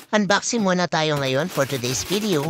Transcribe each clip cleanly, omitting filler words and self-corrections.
Unboxing muna tayo ngayon for today's video.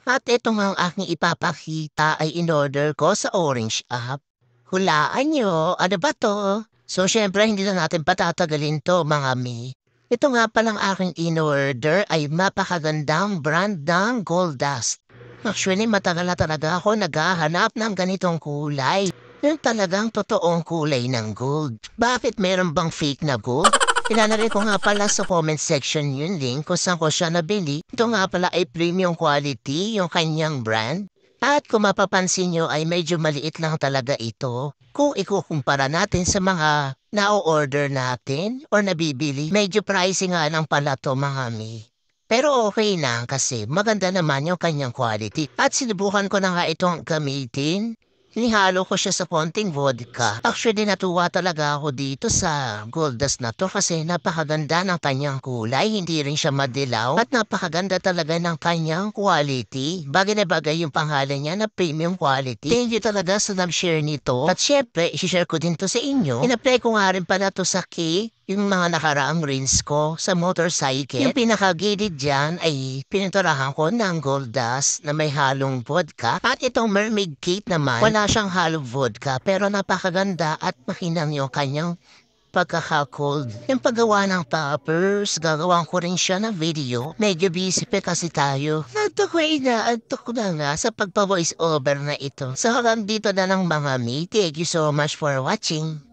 At ito nga ang aking ipapakita ay in-order ko sa Orange app. Hulaan nyo, ano ba to? So syempre hindi na natin patatagalin to mga mi. Ito nga palang aking in-order ay mapakagandang brand ng Gold Dust. Actually matagal na talaga ako naghahanap ng ganitong kulay. Yung talagang totoong kulay ng gold. Bakit meron bang fake na gold? Ilalagay ko nga pala sa comment section yung link kung saan ko siya nabili. Ito nga pala ay premium quality yung kanyang brand. At kung mapapansin nyo ay medyo maliit lang talaga ito. Kung ikukumpara natin sa mga na-order natin or nabibili, medyo pricey nga lang pala to mga mi. Pero okay na kasi maganda naman yung kanyang quality. At sinubukan ko na nga itong gamitin. Hinihalo ko siya sa konting vodka. Actually, natuwa talaga ako dito sa Gold Dust na to kasi napakaganda ng kanyang kulay, hindi rin siya madilaw, at napakaganda talaga ng kanyang quality. Bagay na bagay yung pangalan niya na premium quality. Thank you talaga sa nag-share nito. At syempre, isi-share ko din to sa inyo. In-apply ko nga rin pala to sa cake. Yung mga nakaraang rinse ko sa motorcycle. Yung pinakagilid dyan ay pininturahan ko ng Gold Dust na may halong vodka. At itong mermaid cake naman, wala siyang halong vodka pero napakaganda at makinang yung kanyang pagkaka-cold. Yung paggawa ng toppers, gagawan ko rin siya ng video. Medyo busy pa kasi tayo. Naantok na nga sa pagpa-voice over na ito. So hanggang dito na lang mga mi. Thank you so much for watching.